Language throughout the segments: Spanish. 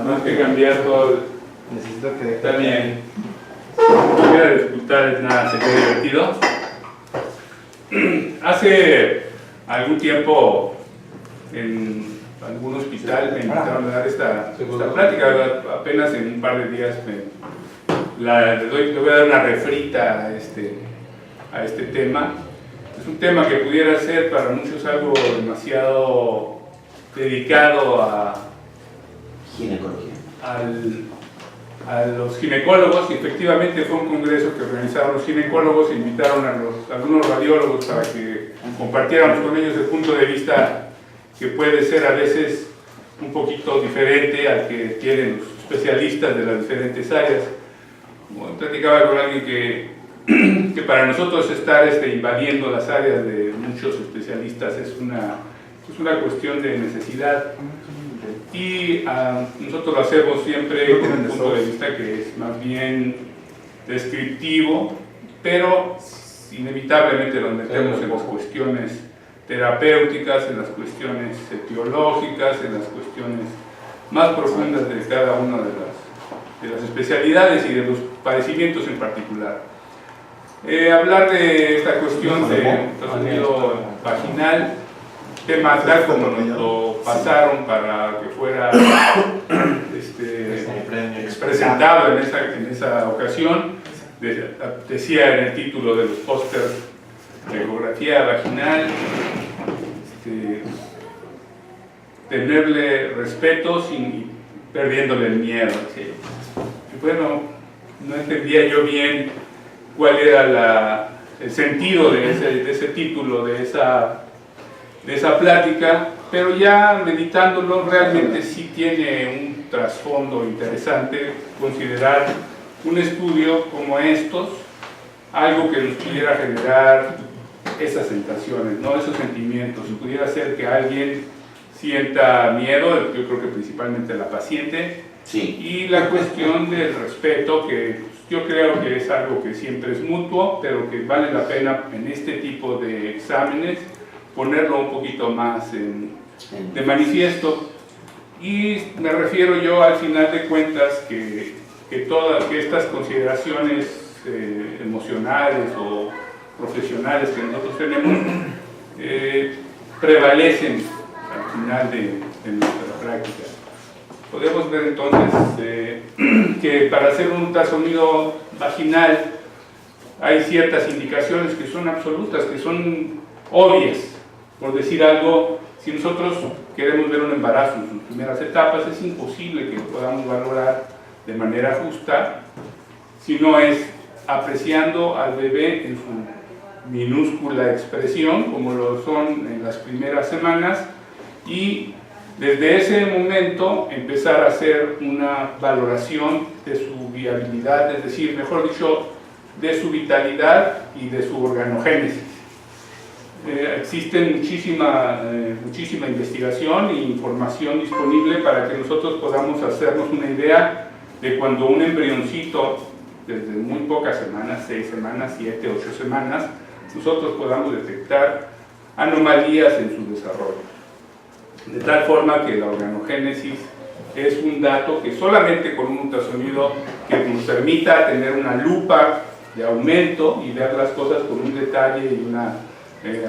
No hay que cambiar todo. Necesito que... Está bien. No hubiera dificultades, nada, se queda divertido. Hace algún tiempo en algún hospital me invitaron a dar esta plática. Apenas en un par de días le voy a dar una refrita a este tema. Es un tema que pudiera ser para muchos algo demasiado dedicado a ginecología. A los ginecólogos, y efectivamente fue un congreso que organizaron los ginecólogos, invitaron a algunos radiólogos para que compartiéramos con ellos el punto de vista que puede ser a veces un poquito diferente al que tienen los especialistas de las diferentes áreas. Bueno, platicaba con alguien que para nosotros estar invadiendo las áreas de muchos especialistas es una cuestión de necesidad. Y nosotros lo hacemos siempre con un punto de vista que es más bien descriptivo, pero inevitablemente nos metemos en las cuestiones terapéuticas, en las cuestiones etiológicas, en las cuestiones más profundas de cada una de las especialidades y de los padecimientos en particular. Hablar de esta cuestión de ultrasonido vaginal, tema tal como nos lo pasaron para que fuera presentado en esa ocasión. Decía en el título de los pósters de ecografía vaginal, tenerle respeto sin perdiéndole el miedo. Y bueno, no entendía yo bien cuál era el sentido de ese título, de esa plática, pero ya meditándolo realmente sí tiene un trasfondo interesante considerar un estudio como estos, algo que nos pudiera generar esas sensaciones, ¿no? Esos sentimientos, pudiera hacer que alguien sienta miedo, yo creo que principalmente la paciente, sí. Y la cuestión del respeto, que yo creo que es algo que siempre es mutuo, pero que vale la pena en este tipo de exámenes ponerlo un poquito más de manifiesto. Y me refiero yo al final de cuentas que estas consideraciones emocionales o profesionales que nosotros tenemos prevalecen al final de nuestra práctica. Podemos ver entonces que para hacer un ultrasonido vaginal hay ciertas indicaciones que son absolutas, que son obvias. Por decir algo, si nosotros queremos ver un embarazo en sus primeras etapas, es imposible que lo podamos valorar de manera justa si no es apreciando al bebé en su minúscula expresión, como lo son en las primeras semanas, y desde ese momento empezar a hacer una valoración de su viabilidad, es decir, mejor dicho, de su vitalidad y de su organogénesis. Existe muchísima investigación e información disponible para que nosotros podamos hacernos una idea de cuando un embrioncito, desde muy pocas semanas, 6 semanas, 7, 8 semanas, nosotros podamos detectar anomalías en su desarrollo. De tal forma que la organogénesis es un dato que solamente con un ultrasonido que nos permita tener una lupa de aumento y ver las cosas con un detalle y un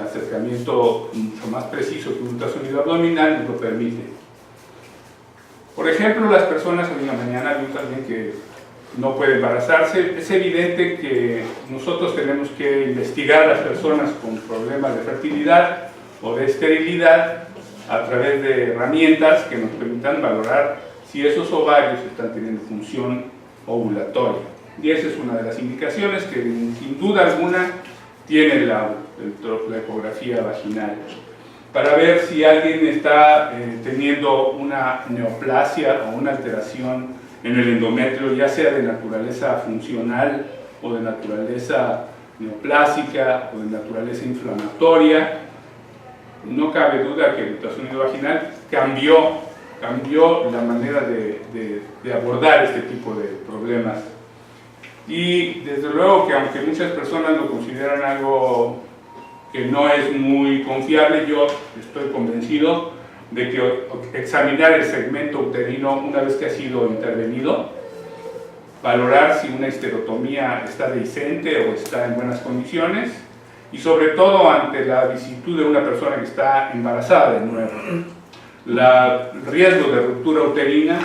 acercamiento mucho más preciso que un ultrasonido abdominal nos lo permite. Por ejemplo, las personas, hoy en la mañana vi también que no puede embarazarse. Es evidente que nosotros tenemos que investigar a las personas con problemas de fertilidad o de esterilidad a través de herramientas que nos permitan valorar si esos ovarios están teniendo función ovulatoria. Y esa es una de las indicaciones que sin duda alguna tiene la ecografía vaginal, para ver si alguien está teniendo una neoplasia o una alteración en el endometrio, ya sea de naturaleza funcional o de naturaleza neoplásica o de naturaleza inflamatoria. No cabe duda que el ultrasonido vaginal cambió la manera de abordar este tipo de problemas. Y desde luego que aunque muchas personas lo consideran algo que no es muy confiable, yo estoy convencido de que examinar el segmento uterino una vez que ha sido intervenido, valorar si una histerotomía está dehiscente o está en buenas condiciones, y sobre todo ante la vicisitud de una persona que está embarazada de nuevo. El riesgo de ruptura uterina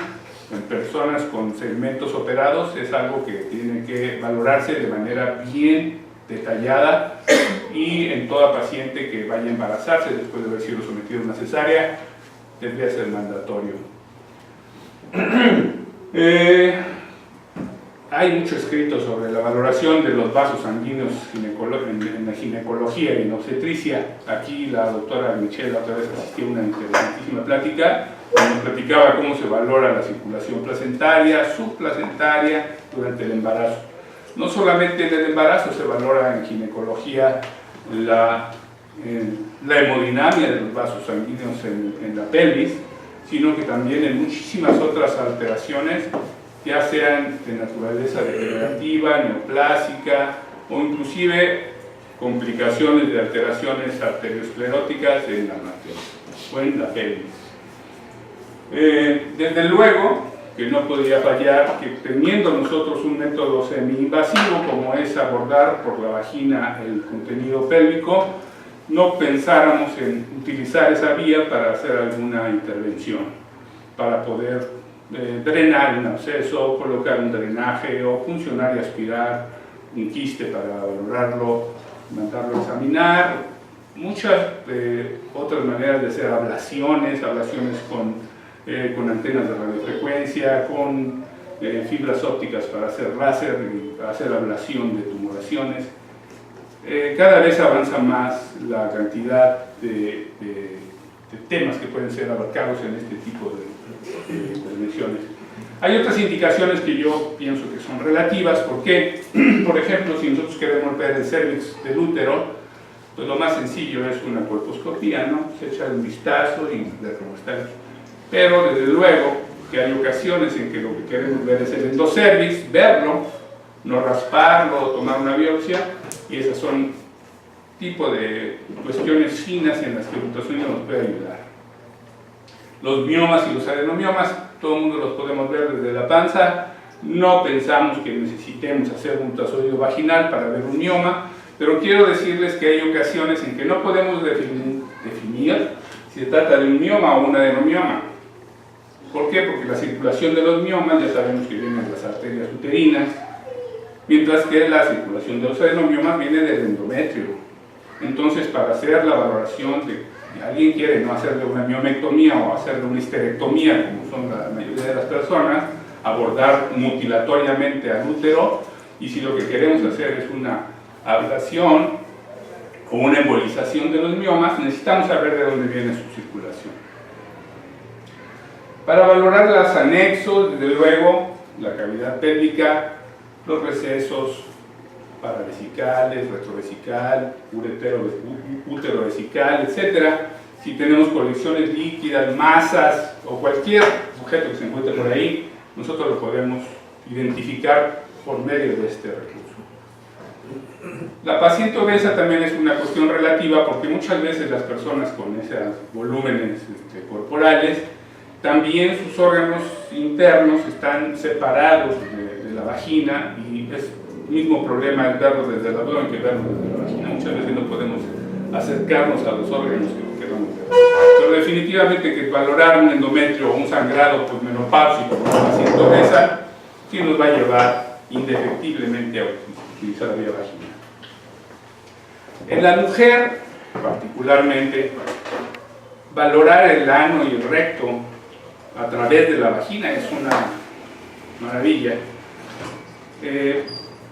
en personas con segmentos operados es algo que tiene que valorarse de manera bien detallada, y en toda paciente que vaya a embarazarse después de haber sido sometido a una cesárea debería ser mandatorio. Hay mucho escrito sobre la valoración de los vasos sanguíneos en la ginecología y en obstetricia. Aquí la doctora Michelle otra vez asistió a una interesantísima plática donde platicaba cómo se valora la circulación placentaria, subplacentaria durante el embarazo. No solamente en el embarazo se valora en ginecología la hemodinamia de los vasos sanguíneos en la pelvis, sino que también en muchísimas otras alteraciones, ya sean de naturaleza degenerativa, neoplásica o inclusive complicaciones de alteraciones arterioscleróticas en la matriz o en la pelvis. Desde luego que no podría fallar que teniendo nosotros un método semi-invasivo como es abordar por la vagina el contenido pélvico, no pensáramos en utilizar esa vía para hacer alguna intervención, para poder drenar un absceso, colocar un drenaje o funcionar y aspirar un quiste para valorarlo, mandarlo a examinar, muchas otras maneras de hacer ablaciones con antenas de radiofrecuencia, con fibras ópticas para hacer láser y para hacer ablación de tumoraciones. Cada vez avanza más la cantidad de temas que pueden ser abarcados en este tipo de intervenciones. Hay otras indicaciones que yo pienso que son relativas, porque, por ejemplo, si nosotros queremos ver el cérvix del útero, pues lo más sencillo es una colposcopía, ¿no? Se echa un vistazo y ver cómo está. Pero desde luego que hay ocasiones en que lo que queremos ver es el endocervix, verlo, no rasparlo, tomar una biopsia, y esas son tipo de cuestiones finas en las que el ultrasonido nos puede ayudar. Los miomas y los adenomiomas, todo el mundo los podemos ver desde la panza. No pensamos que necesitemos hacer un ultrasonido vaginal para ver un mioma, pero quiero decirles que hay ocasiones en que no podemos definir si se trata de un mioma o un adenomioma. ¿Por qué? Porque la circulación de los miomas ya sabemos que viene de las arterias uterinas, mientras que la circulación de los adenomiomas viene del endometrio. Entonces, para hacer la valoración de si alguien quiere no hacerle una miomectomía o hacerle una histerectomía, como son la mayoría de las personas, abordar mutilatoriamente al útero, y si lo que queremos hacer es una ablación o una embolización de los miomas, necesitamos saber de dónde viene su circulación. Para valorar los anexos, desde luego, la cavidad pélvica, los recesos paravesicales, retrovesical, útero-vesical, etc. Si tenemos colecciones líquidas, masas o cualquier objeto que se encuentre por ahí, nosotros lo podemos identificar por medio de este recurso. La paciente obesa también es una cuestión relativa, porque muchas veces las personas con esos volúmenes corporales, también sus órganos internos están separados de la vagina, y es el mismo problema el verlo desde el abdomen que verlo desde la vagina. Muchas veces no podemos acercarnos a los órganos que queremos ver. Pero definitivamente que valorar un endometrio o un sangrado posmenopáusico con una paciente obesa sí nos va a llevar indefectiblemente a utilizar la vía vaginal. En la mujer, particularmente, valorar el ano y el recto a través de la vagina es una maravilla,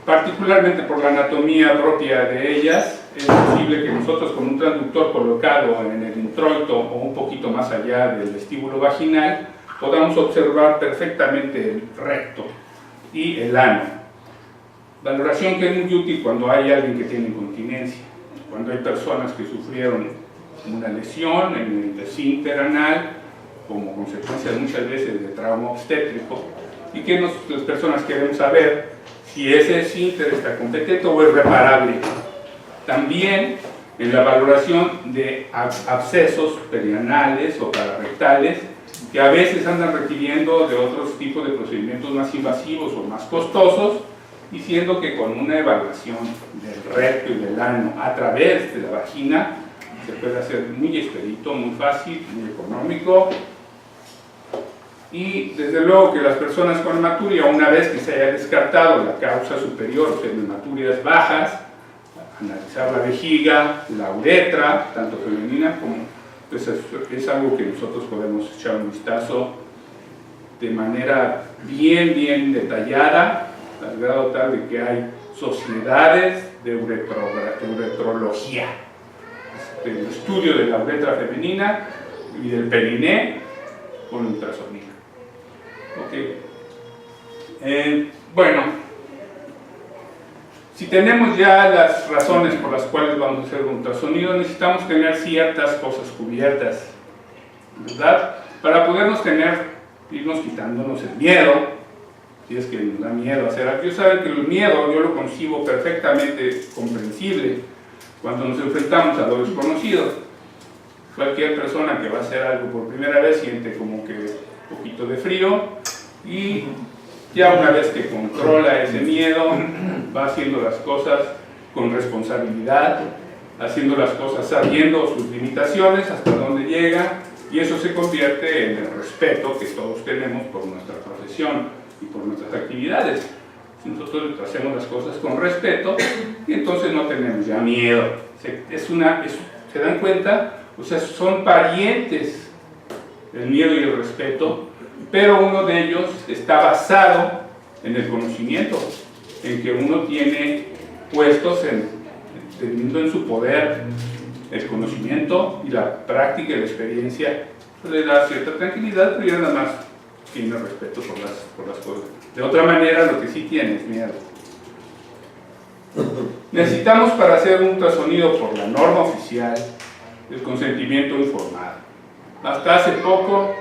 particularmente por la anatomía propia de ellas. Es posible que nosotros con un transductor colocado en el introito o un poquito más allá del vestíbulo vaginal podamos observar perfectamente el recto y el ano. Valoración que es muy útil cuando hay alguien que tiene incontinencia, cuando hay personas que sufrieron una lesión en el esfínter anal como consecuencia muchas veces de trauma obstétrico, y que las personas queremos saber si ese esfínter está competente o es reparable. También en la valoración de abscesos perianales o pararectales que a veces andan requiriendo de otros tipos de procedimientos más invasivos o más costosos, diciendo que con una evaluación del recto y del ano a través de la vagina se puede hacer muy expedito, muy fácil, muy económico. Y desde luego que las personas con hematuria, una vez que se haya descartado la causa superior, o sea, hematurias bajas, analizar la vejiga, la uretra, tanto femenina como, pues es algo que nosotros podemos echar un vistazo de manera bien detallada, al grado tal de que hay sociedades de uretrología, el estudio de la uretra femenina y del periné con ultrasonido. Okay. Bueno, si tenemos ya las razones por las cuales vamos a hacer un ultrasonido, necesitamos tener ciertas cosas cubiertas, ¿verdad? Para podernos irnos quitándonos el miedo, si es que nos da miedo hacer aquello. Saben que el miedo yo lo concibo perfectamente comprensible cuando nos enfrentamos a lo desconocido. Cualquier persona que va a hacer algo por primera vez siente como que un poquito de frío, y ya una vez que controla ese miedo, va haciendo las cosas con responsabilidad, haciendo las cosas sabiendo sus limitaciones, hasta dónde llega, y eso se convierte en el respeto que todos tenemos por nuestra profesión y por nuestras actividades. Si nosotros hacemos las cosas con respeto, y entonces no tenemos ya miedo. ¿Se dan cuenta? O sea, son parientes el miedo y el respeto, pero uno de ellos está basado en el conocimiento, en que uno tiene puestos teniendo en su poder el conocimiento y la práctica y la experiencia. Eso le da cierta tranquilidad, pero ya nada más tiene respeto por las cosas. De otra manera, lo que sí tiene es miedo. Necesitamos, para hacer un ultrasonido por la norma oficial, el consentimiento informado. Hasta hace poco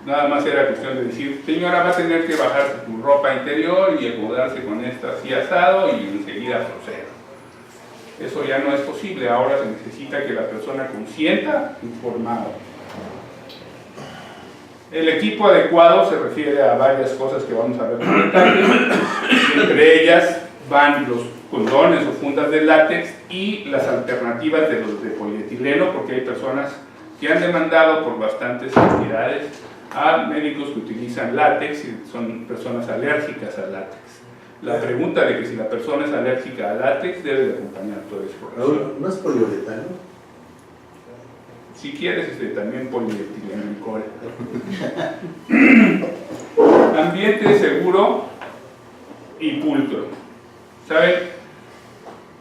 nada más era cuestión de decir: señora, va a tener que bajarse su ropa interior y acomodarse con esta así asado, y enseguida procedo. Eso ya no es posible. Ahora se necesita que la persona consienta informado. El equipo adecuado se refiere a varias cosas que vamos a ver más tarde. Entre ellas van los condones o fundas de látex y las alternativas de los de polietileno, porque hay personas que han demandado por bastantes cantidades a médicos que utilizan látex y son personas alérgicas al látex. La pregunta de que si la persona es alérgica al látex debe de acompañar toda exploración. ¿No es poliuretano? Si quieres, también polietilenglicol. Ambiente seguro y pulcro. ¿Saben?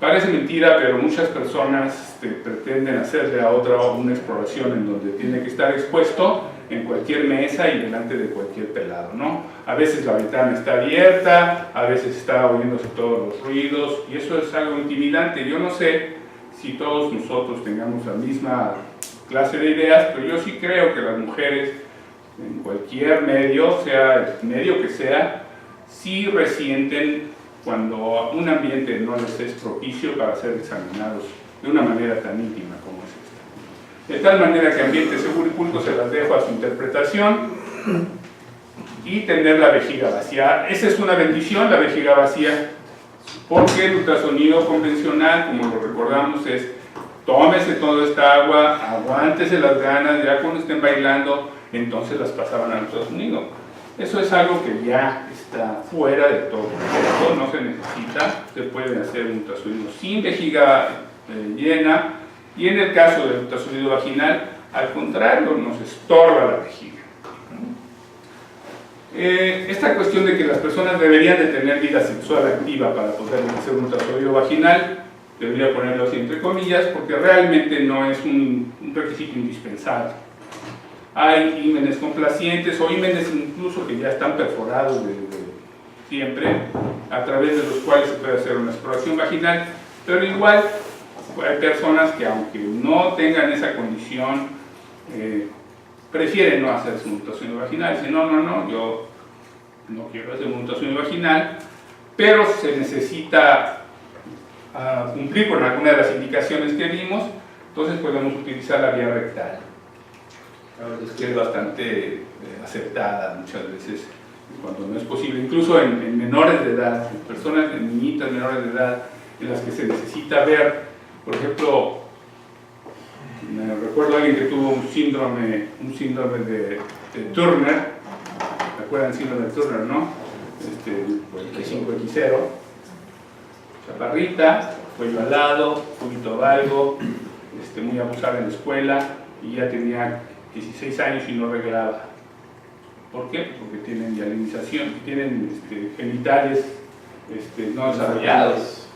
Parece mentira, pero muchas personas pretenden hacerle a otra una exploración en donde tiene que estar expuesto en cualquier mesa y delante de cualquier pelado, ¿no? A veces la ventana está abierta, a veces está oyéndose todos los ruidos, y eso es algo intimidante. Yo no sé si todos nosotros tengamos la misma clase de ideas, pero yo sí creo que las mujeres, en cualquier medio, sea el medio que sea, sí resienten cuando un ambiente no les es propicio para ser examinados de una manera tan íntima como es esta. De tal manera que ambiente seguro y pulcro se las dejo a su interpretación, y tener la vejiga vacía. Esa es una bendición, la vejiga vacía, porque el ultrasonido convencional, como lo recordamos, es: tómese toda esta agua, aguántese las ganas, ya cuando estén bailando, entonces las pasaban al ultrasonido. Eso es algo que ya está fuera de todo contexto, no se necesita. Se puede hacer un ultrasonido sin vejiga llena, y en el caso del ultrasonido vaginal, al contrario, nos estorba la vejiga. Esta cuestión de que las personas deberían de tener vida sexual activa para poder hacer un ultrasonido vaginal, debería ponerlo así entre comillas, porque realmente no es un requisito indispensable. Hay ímenes complacientes o ímenes incluso que ya están perforados desde siempre, a través de los cuales se puede hacer una exploración vaginal, pero igual hay personas que, aunque no tengan esa condición, prefieren no hacerse un ultrasonido vaginal. Dicen: no, yo no quiero hacer un ultrasonido vaginal, pero se necesita cumplir con alguna de las indicaciones que vimos, entonces podemos utilizar la vía rectal. La verdad es que es bastante aceptada muchas veces cuando no es posible, incluso en menores de edad, en personas, en niñitas menores de edad, en las que se necesita ver, por ejemplo, me recuerdo a alguien que tuvo un síndrome de Turner, ¿se acuerdan del síndrome de Turner, no? X5X0, chaparrita, cuello alado, poquito valgo, muy abusada en la escuela, y ya tenía 16 años y no arreglaba. ¿Por qué? Porque tienen hialinización, tienen genitales no desarrollados.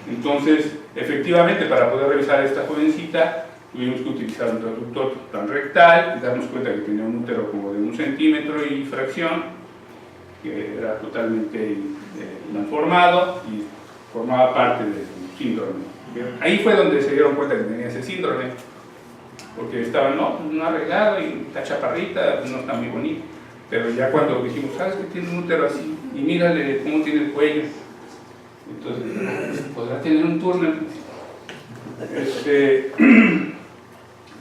Entonces, efectivamente, para poder revisar a esta jovencita, tuvimos que utilizar un traductor transrectal, darnos cuenta que tenía un útero como de 1 centímetro y fracción, que era totalmente malformado y formaba parte de su síndrome. Ahí fue donde se dieron cuenta que tenía ese síndrome, porque estaba no arreglado y está chaparrita, no está muy bonito. Pero ya cuando dijimos, ¿sabes que tiene un útero así? Y mírale cómo tiene el cuello. Entonces, podrá tener un Turner.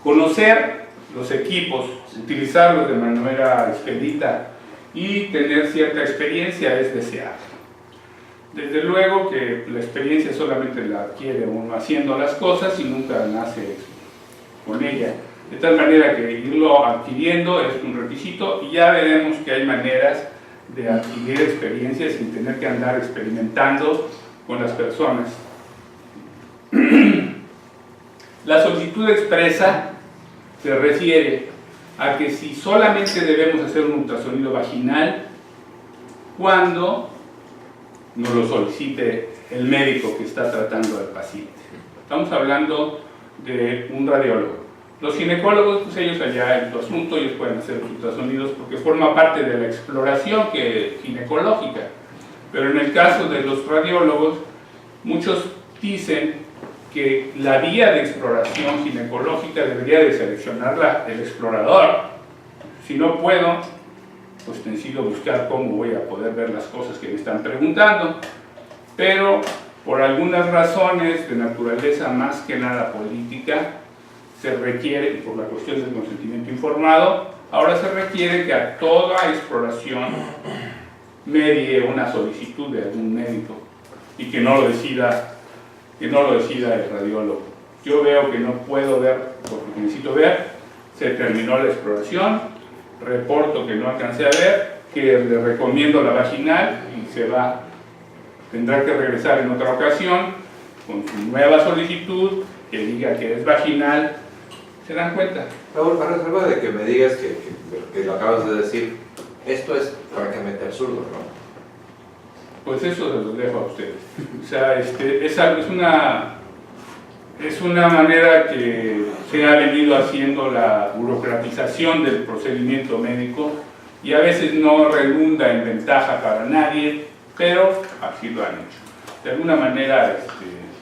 Conocer los equipos, utilizarlos de manera expedita y tener cierta experiencia es deseable. Desde luego que la experiencia solamente la adquiere uno haciendo las cosas y nunca nace con ella. De tal manera que irlo adquiriendo es un requisito y ya veremos que hay maneras de adquirir experiencia sin tener que andar experimentando con las personas. La solicitud expresa se refiere a que si solamente debemos hacer un ultrasonido vaginal cuando nos lo solicite el médico que está tratando al paciente. Estamos hablando de un radiólogo. Los ginecólogos, pues ellos allá en su asunto, ellos pueden hacer los ultrasonidos porque forma parte de la exploración ginecológica. Pero en el caso de los radiólogos, muchos dicen que la vía de exploración ginecológica debería de seleccionarla el explorador. Si no puedo, pues decido buscar cómo voy a poder ver las cosas que me están preguntando. Pero por algunas razones de naturaleza más que nada política, se requiere, por la cuestión del consentimiento informado, ahora se requiere que a toda exploración medie una solicitud de algún médico y que no lo decida el radiólogo. Yo veo que no puedo ver porque necesito ver, se terminó la exploración, reporto que no alcancé a ver, que le recomiendo la vaginal y se va, tendrá que regresar en otra ocasión con su nueva solicitud que diga que es vaginal. ¿Se dan cuenta? Raúl, a reserva de que me digas que lo acabas de decir, esto es francamente absurdo, ¿no? Pues eso se los dejo a ustedes. O sea, es una manera que se ha venido haciendo la burocratización del procedimiento médico y a veces no redunda en ventaja para nadie, pero así lo han hecho. De alguna manera,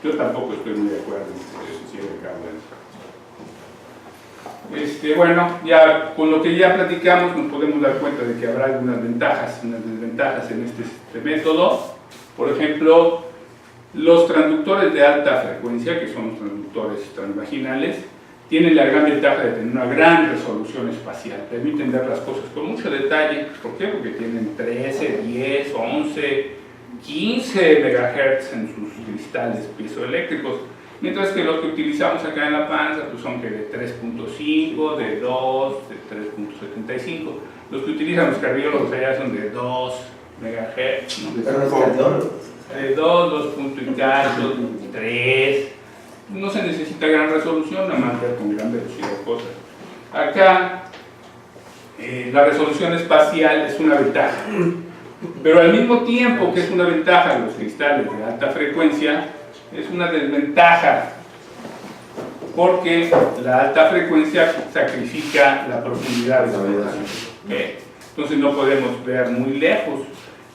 yo tampoco estoy muy de acuerdo en que se lleve a cabo eso. Bueno, ya con lo que ya platicamos nos podemos dar cuenta de que habrá algunas ventajas y unas desventajas en este método. Por ejemplo, los transductores de alta frecuencia, que son los transductores transvaginales, tienen la gran ventaja de tener una gran resolución espacial, permiten ver las cosas con mucho detalle. ¿Por qué? Porque tienen 13, 10, 11, 15 MHz en sus cristales piezoeléctricos. Mientras que los que utilizamos acá en la panza pues son que de 3.5, de 2, de 3.75. Los que utilizan los cardiólogos allá son de 2 MHz, ¿no? De 2 punto y cacho, 3. No se necesita gran resolución, nada más ver con gran velocidad cosas. Acá la resolución espacial es una ventaja, pero al mismo tiempo que es una ventaja en los cristales de alta frecuencia, es una desventaja porque la alta frecuencia sacrifica la profundidad de la vibración. Entonces no podemos ver muy lejos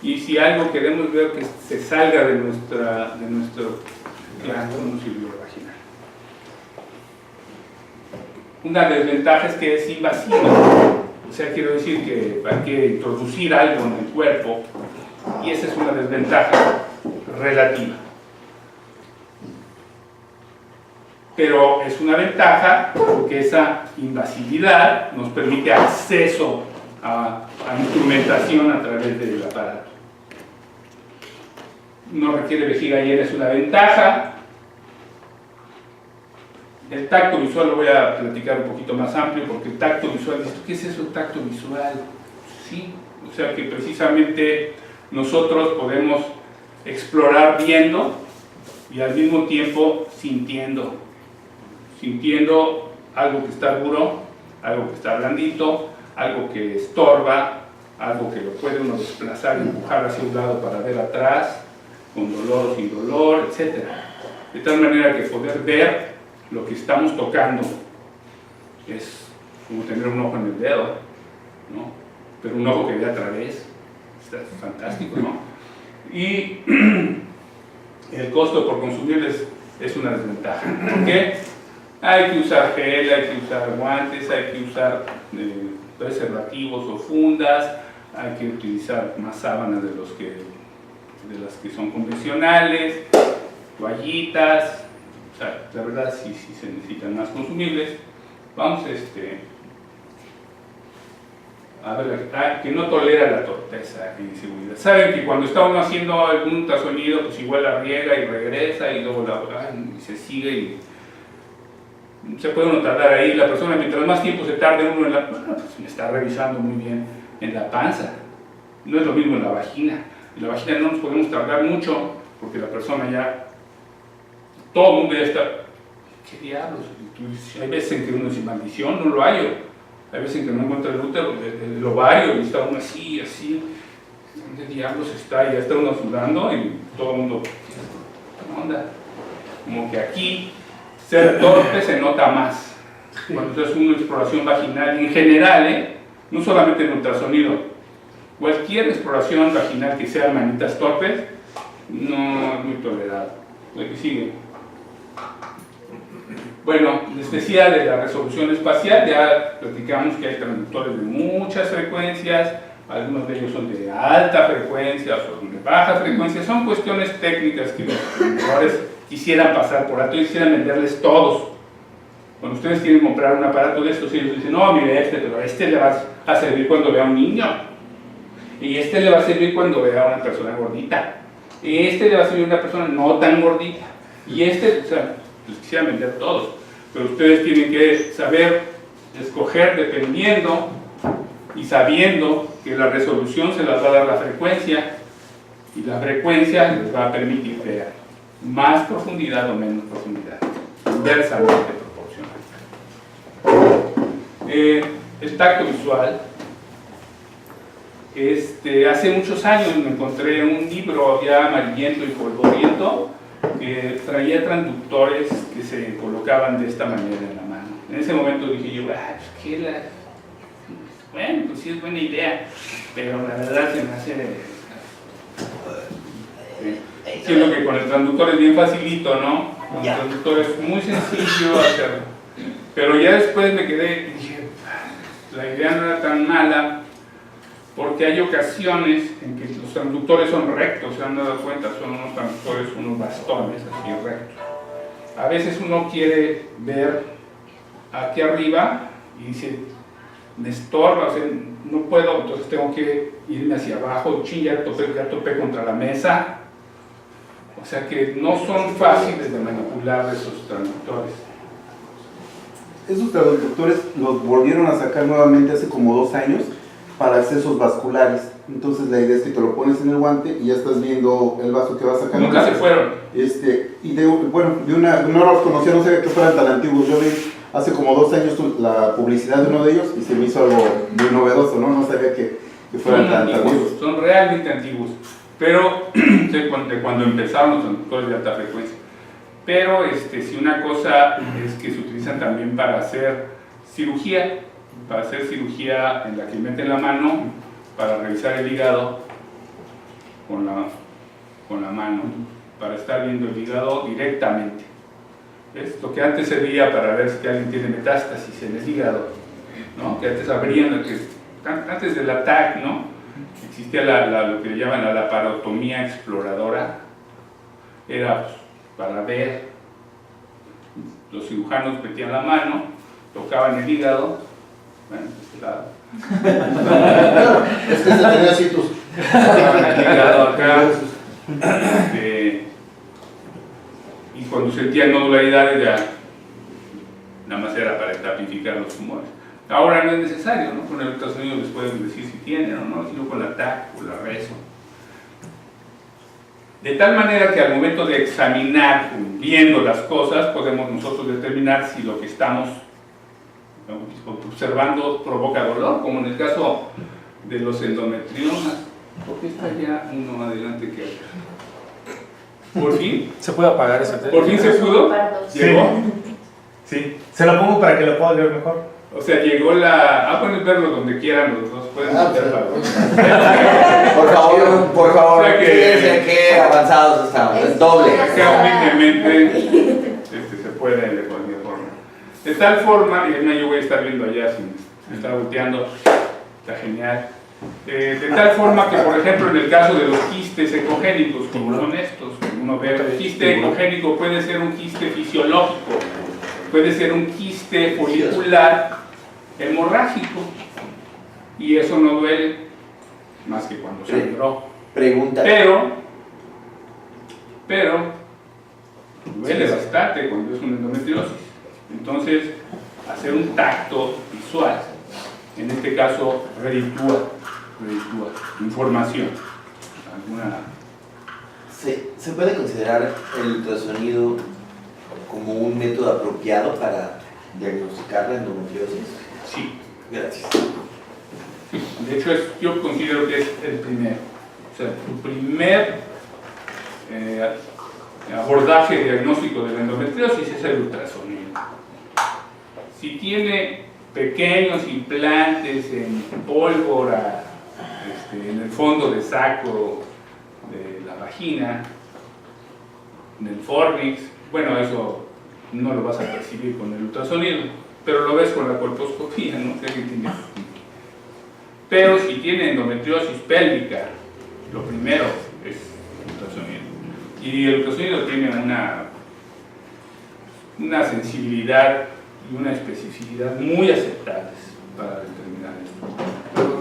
y si algo queremos ver que se salga de nuestro glándula vaginal. Una desventaja es que es invasiva, o sea, quiero decir que hay que introducir algo en el cuerpo y esa es una desventaja relativa. pero es una ventaja porque esa invasividad nos permite acceso a instrumentación a través del aparato. No requiere vejiga llena, es una ventaja. El tacto visual lo voy a platicar un poquito más amplio, porque el tacto visual, ¿qué es eso el tacto visual? Sí, o sea que precisamente nosotros podemos explorar viendo y al mismo tiempo sintiendo algo que está duro, algo que está blandito, algo que estorba, algo que lo puede uno desplazar y empujar hacia un lado para ver atrás, con dolor o sin dolor, etc. De tal manera que poder ver lo que estamos tocando es como tener un ojo en el dedo, ¿no? Pero un ojo que ve a través, está fantástico, ¿no? Y el costo por consumir es una desventaja. ¿Por qué? Hay que usar gel, hay que usar guantes, hay que usar preservativos o fundas, hay que utilizar más sábanas de las que son convencionales, toallitas. O sea, la verdad sí se necesitan más consumibles. Vamos a ver, que no tolera la torpeza y inseguridad. Saben que cuando está uno haciendo algún ultrasonido, pues igual la riega y regresa y luego y se sigue y se puede uno tardar ahí. La persona, mientras más tiempo se tarde uno pues me está revisando muy bien en la panza. No es lo mismo en la vagina. En la vagina no nos podemos tardar mucho porque la persona ya, todo el mundo ya está, ¿qué diablos? Hay veces en que uno dice, maldición, no lo hallo. Hay veces en que no encuentra el útero, el ovario, y está uno así, ¿dónde diablos está? Y ya está uno sudando y todo el mundo, ¿qué onda? Como que aquí ser torpe se nota más. Cuando haces una exploración vaginal, en general, no solamente en ultrasonido, cualquier exploración vaginal que sea manitas torpes, no es muy tolerado. Lo que sigue. Bueno, les decía de la resolución espacial, ya platicamos que hay transductores de muchas frecuencias, algunos de ellos son de alta frecuencia, son de baja frecuencia, son cuestiones técnicas que los vendedores quisieran pasar por alto y quisieran venderles todos. Cuando ustedes quieren comprar un aparato de estos, ellos dicen, no, mire pero este le va a servir cuando vea a un niño, y este le va a servir cuando vea a una persona gordita, y este le va a servir a una persona no tan gordita, y o sea, les quisieran vender todos, pero ustedes tienen que saber escoger dependiendo y sabiendo que la resolución se las va a dar la frecuencia, y la frecuencia les va a permitir ver más profundidad o menos profundidad, inversamente proporcional. El tacto visual, hace muchos años me encontré un libro ya amarillento y polvoriento que traía transductores que se colocaban de esta manera en la mano. En ese momento dije yo, bueno, pues sí es buena idea, pero la verdad se me hace... Siento que con el transductor es bien facilito, ¿no? Con el transductor es muy sencillo hacerlo. Pero ya después me quedé y dije, la idea no era tan mala, porque hay ocasiones en que los transductores son rectos, se han dado cuenta, son unos transductores, unos bastones así rectos. A veces uno quiere ver aquí arriba y dice, me estorba, o sea, no puedo, entonces tengo que irme hacia abajo, ya topé contra la mesa. O sea que no son fáciles de manipular esos transductores. Esos transductores los volvieron a sacar nuevamente hace como 2 años para accesos vasculares. Entonces la idea es que te lo pones en el guante y ya estás viendo el vaso que va a sacar. Nunca se fueron. No los conocía, no sabía que fueran tan antiguos. Yo vi hace como 2 años la publicidad de uno de ellos y se me hizo algo muy novedoso, ¿no? No sabía que fueran tan antiguos. Son realmente antiguos, pero de cuando empezaron los transductores de alta frecuencia. Pero si una cosa es que se utilizan también para hacer cirugía, en la que meten la mano para revisar el hígado con la mano, para estar viendo el hígado directamente. ¿Ves? Lo que antes servía para ver si alguien tiene metástasis en el hígado, ¿no? Que antes abrían, antes del ATAC, ¿no? Existía lo que le llaman la laparotomía exploradora, era pues, para ver los cirujanos metían la mano, tocaban el hígado, bueno, de este lado. Es que se tenía así tus... Tocaban el hígado acá. Y cuando sentían nodularidades ya nada más era para tapificar los tumores. Ahora no es necesario, ¿no? Con el ultrasonido les pueden decir si tienen o no, sino con la TAC o la reso. De tal manera que al momento de examinar, viendo las cosas, podemos nosotros determinar si lo que estamos observando provoca dolor, como en el caso de los endometriomas. ¿Por qué está ya uno adelante que acá? Por fin. ¿Se puede apagar ese tele? ¿Por fin se pudo? ¿Llegó? Sí. Se lo pongo para que lo puedan ver mejor. O sea, llegó la... pueden verlo donde quieran los dos, pueden meterla. Por favor, O sea que- fíjense qué avanzados estamos, es doble. Acá humildemente se puede de cualquier forma. De tal forma, y además yo voy a estar viendo allá si me está volteando, está genial. De tal forma que, por ejemplo, en el caso de los quistes ecogénicos, como son estos, uno ve el quiste ecogénico puede ser un quiste fisiológico, puede ser un quiste folicular hemorrágico, y eso no duele más que cuando sangró. Pregunta. Pero duele bastante cuando es una endometriosis. Entonces, hacer un tacto visual, en este caso, reditúa información. ¿Se puede considerar el ultrasonido como un método apropiado para diagnosticar la endometriosis? Sí. Gracias. De hecho, yo considero que es el primero. O sea, tu primer abordaje diagnóstico de la endometriosis es el ultrasonido. Si tiene pequeños implantes en pólvora, en el fondo de saco de la vagina, en el fornix, bueno, eso no lo vas a percibir con el ultrasonido, pero lo ves con la colposcopía, ¿no? Pero si tiene endometriosis pélvica, lo primero es ultrasonido. Y el ultrasonido tiene una sensibilidad y una especificidad muy aceptables para determinar esto.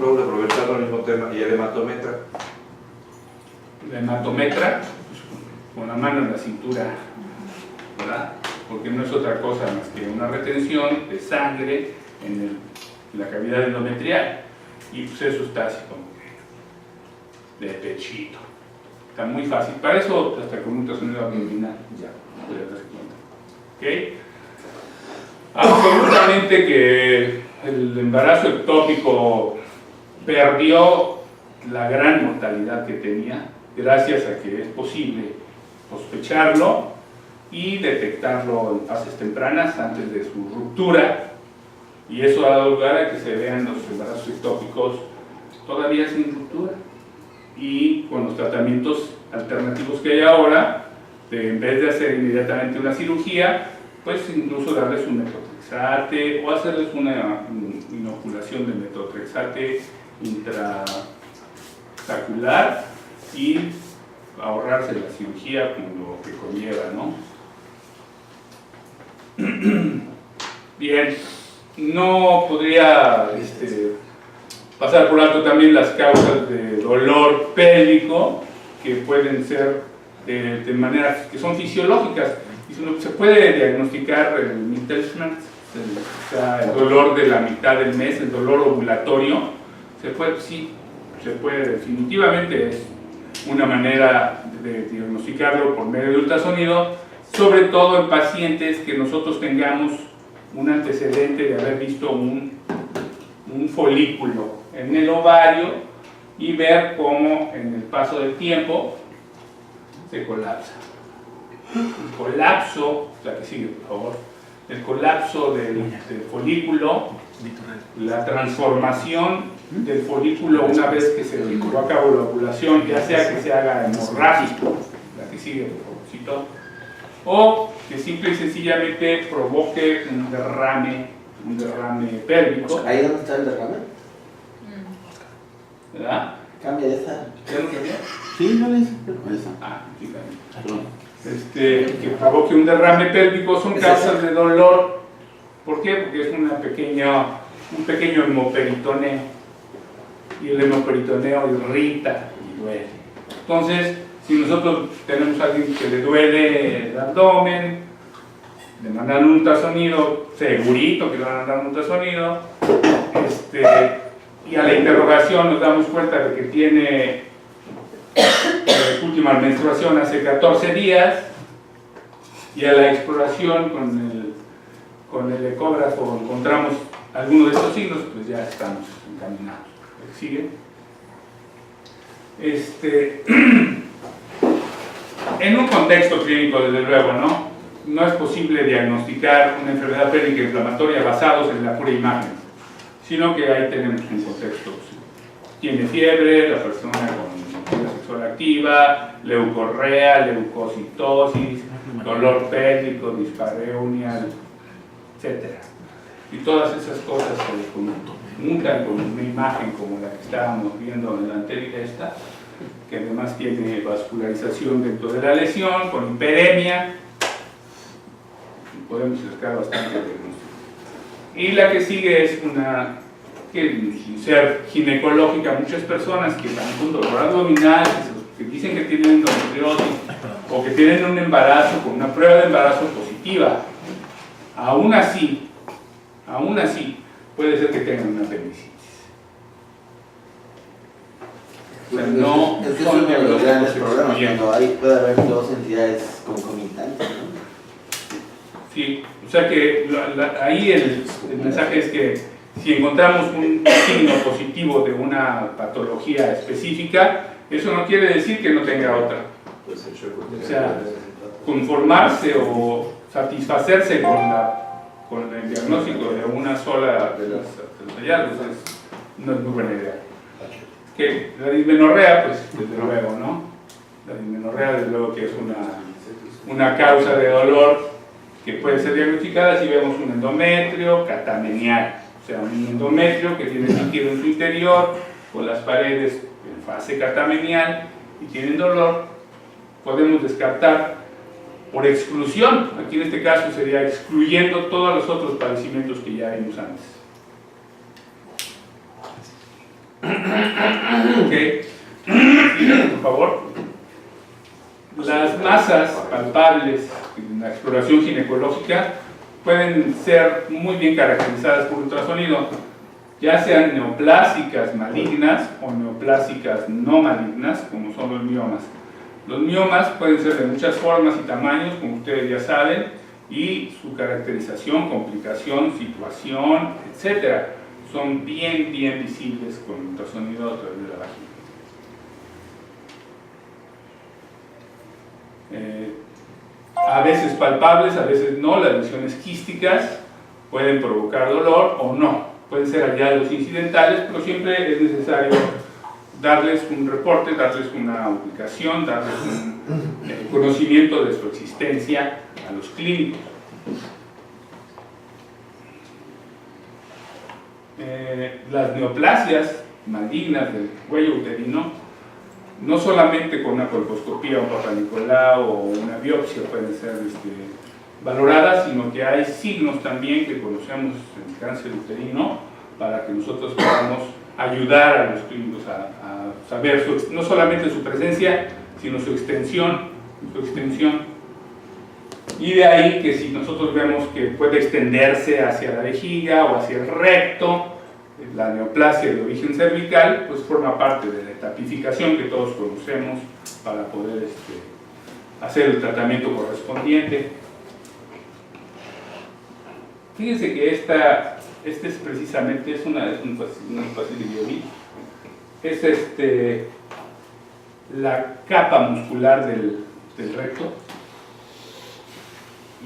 Luego de aprovechando el mismo tema, ¿y el hematometra? La hematometra, pues, con la mano en la cintura, ¿verdad? Porque no es otra cosa más que una retención de sangre en la cavidad endometrial. Y pues eso está así como que de pechito. Está muy fácil. Para eso, hasta con un ultrasonido abdominal, ya puedes darse cuenta. ¿Ok? Absolutamente que el embarazo ectópico perdió la gran mortalidad que tenía, gracias a que es posible sospecharlo y detectarlo en fases tempranas antes de su ruptura, y eso ha dado lugar a que se vean los embarazos ectópicos todavía sin ruptura, y con los tratamientos alternativos que hay ahora, en vez de hacer inmediatamente una cirugía, pues incluso darles un metotrexate o hacerles una inoculación de metotrexate intrasaccular y ahorrarse la cirugía con lo que conlleva, ¿no? Bien, no podría pasar por alto también las causas de dolor pélvico, que pueden ser de maneras que son fisiológicas. Se puede diagnosticar el Mittelschmerz, o sea, el dolor de la mitad del mes, el dolor ovulatorio. Sí, se puede, definitivamente es una manera de diagnosticarlo por medio de ultrasonido, sobre todo en pacientes que nosotros tengamos un antecedente de haber visto un folículo en el ovario y ver cómo en el paso del tiempo se colapsa. El colapso, la que sigue por favor, el colapso del folículo, la transformación del folículo una vez que se llevó a cabo la ovulación, ya sea que se haga hemorrágico, la que sigue por favorcito, o que simple y sencillamente provoque un derrame pélvico. ¿Ahí donde está el derrame? ¿Verdad? Cambia esa. ¿Ya lo sabía? Sí, no le hice esa. Ah, sí, claro. que provoque un derrame pélvico, son causas de dolor. ¿Por qué? Porque es un pequeño hemoperitoneo, y el hemoperitoneo irrita y duele. Entonces, si nosotros tenemos a alguien que le duele el abdomen, le mandan un ultrasonido, segurito que le van a mandar un ultrasonido, y a la interrogación nos damos cuenta de que tiene última menstruación hace 14 días, y a la exploración con el ecógrafo encontramos alguno de estos signos, pues ya estamos encaminados. ¿Sigue? En un contexto clínico, desde luego, no es posible diagnosticar una enfermedad pélvica inflamatoria basados en la pura imagen, sino que ahí tenemos un contexto. Tiene fiebre, la persona con vida sexual activa, leucorrea, leucocitosis, dolor pélvico, dispareunia, etc. Y todas esas cosas se juntan con una imagen como la que estábamos viendo delante de esta, que además tiene vascularización dentro de la lesión, con hiperemia, podemos sacar bastante diagnóstico. Y la que sigue es una que, sin ser ginecológica, muchas personas que van con dolor abdominal, que dicen que tienen endometriosis o que tienen un embarazo con una prueba de embarazo positiva, aún así puede ser que tengan una apendicitis. O sea, no es que es son uno de los grandes problemas, excluyentes. cuando puede haber dos entidades concomitantes, ¿no? Sí, o sea que ahí el mensaje es que si encontramos un signo positivo de una patología específica, eso no quiere decir que no tenga otra. O sea, conformarse o satisfacerse con el diagnóstico de una sola de los hallazgos no es muy buena idea. Que la dismenorrea, pues desde luego, ¿no? La dismenorrea desde luego que es una causa de dolor que puede ser diagnosticada si vemos un endometrio catamenial, o sea, un endometrio que tiene líquido en su interior, con las paredes en fase catamenial y tienen dolor. Podemos descartar por exclusión, aquí en este caso sería excluyendo todos los otros padecimientos que ya vimos antes. Ok, sí, por favor. Las masas palpables en la exploración ginecológica pueden ser muy bien caracterizadas por ultrasonido, ya sean neoplásicas malignas o neoplásicas no malignas, como son los miomas. Los miomas pueden ser de muchas formas y tamaños, como ustedes ya saben, y su caracterización, complicación, situación, etc. son bien visibles con ultrasonido a través de la vagina. A veces palpables, a veces no. Las lesiones quísticas pueden provocar dolor o no, pueden ser hallazgos incidentales, pero siempre es necesario darles un reporte, darles una ubicación, darles un conocimiento de su existencia a los clínicos. Las neoplasias malignas del cuello uterino, no solamente con una colposcopía, un Papa Nicolau o una biopsia pueden ser valoradas, sino que hay signos también que conocemos en el cáncer uterino para que nosotros podamos ayudar a los clínicos a saber no solamente su presencia, sino su extensión. Y de ahí que si nosotros vemos que puede extenderse hacia la vejiga o hacia el recto, la neoplasia de origen cervical, pues forma parte de la etapificación que todos conocemos para poder hacer el tratamiento correspondiente. Fíjense que este es precisamente un fácil de Biovit. Es la capa muscular del recto,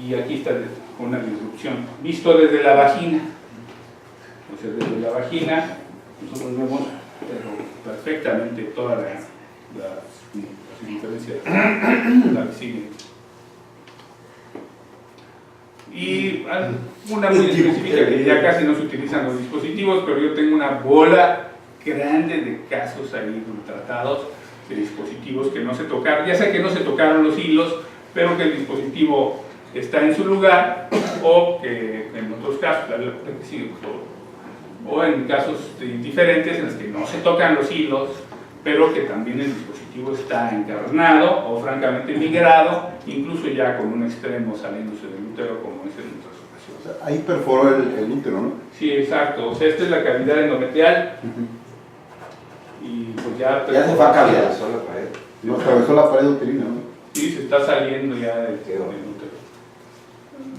y aquí está una disrupción, visto desde la vagina. O sea, desde la vagina nosotros vemos perfectamente toda la circunferencia de la vesícula. Y una muy específica que ya casi no se utilizan los dispositivos, pero yo tengo una bola grande de casos ahí tratados de dispositivos que no se tocaron, ya sea que no se tocaron los hilos, pero que el dispositivo está en su lugar, o que en otros casos, dale la vuelta que sigue, por favor, o en casos diferentes en los que no se tocan los hilos, pero que también el dispositivo está encarnado o francamente migrado, incluso ya con un extremo saliéndose del útero, como es en otras ocasiones. O sea, ahí perforó el útero, ¿no? Sí, exacto. O sea, esta es la cavidad endometrial y pues ya... Ya se fue a cavidad. Atravesó la pared. No, atravesó la pared uterina, ¿no? Sí, se está saliendo ya del útero.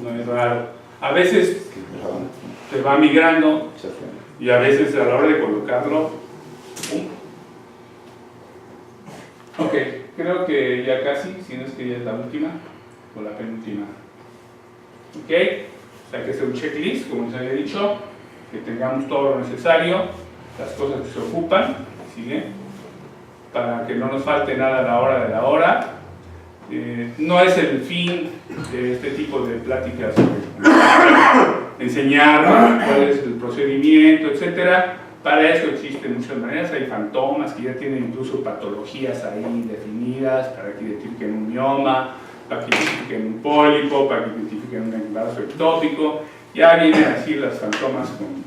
No es raro. A veces se va migrando Se fue. y a veces a la hora de colocarlo... ¡pum! Ok, creo que ya casi, si no es que ya es la última o la penúltima. Ok, o sea, hay que hacer un checklist, como les había dicho, que tengamos todo lo necesario, las cosas que se ocupan, ¿sigue? Para que no nos falte nada a la hora de la hora. No es el fin de este tipo de pláticas enseñar cuál es el procedimiento, etcétera. Para eso existen muchas maneras, hay fantomas que ya tienen incluso patologías ahí definidas para que identifiquen un mioma, para que identifiquen un pólipo, para que identifiquen un embarazo ectópico. Ya vienen así las fantomas con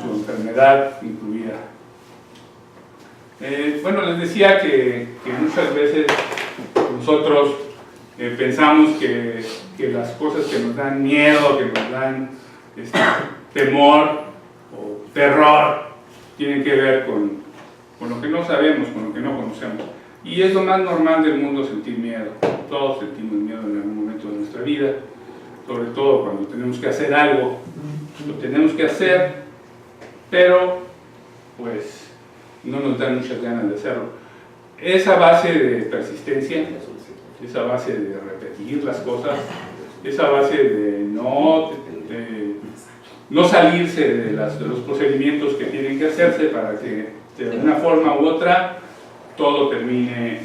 su enfermedad incluida. Bueno, les decía que muchas veces nosotros pensamos que las cosas que nos dan miedo, que nos dan temor o terror, tienen que ver con lo que no sabemos, con lo que no conocemos. Y es lo más normal del mundo sentir miedo. Todos sentimos miedo en algún momento de nuestra vida, sobre todo cuando tenemos que hacer algo. Lo tenemos que hacer, pero pues no nos dan muchas ganas de hacerlo. Esa base de persistencia, esa base de repetir las cosas, esa base de no salirse de los procedimientos que tienen que hacerse para que de una forma u otra todo termine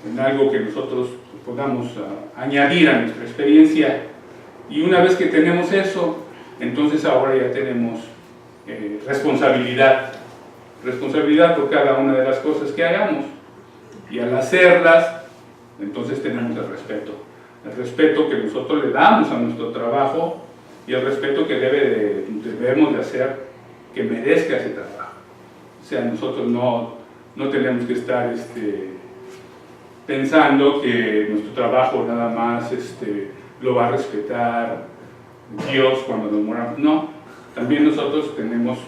en algo que nosotros podamos añadir a nuestra experiencia. Y una vez que tenemos eso, entonces ahora ya tenemos responsabilidad por cada una de las cosas que hagamos. Y al hacerlas, entonces tenemos el respeto que nosotros le damos a nuestro trabajo y el respeto que debemos de hacer que merezca ese trabajo. O sea, nosotros no tenemos que estar pensando que nuestro trabajo nada más lo va a respetar Dios cuando nos moramos. No, también nosotros tenemos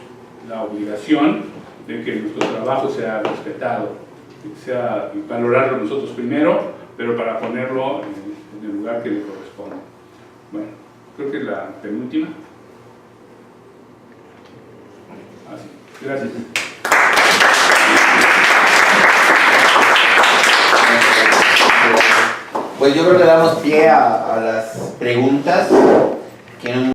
la obligación de que nuestro trabajo sea respetado, sea valorarlo nosotros primero, pero para ponerlo en el lugar que le corresponde. Bueno, creo que es la penúltima. Así, gracias. Pues yo creo que damos pie a las preguntas.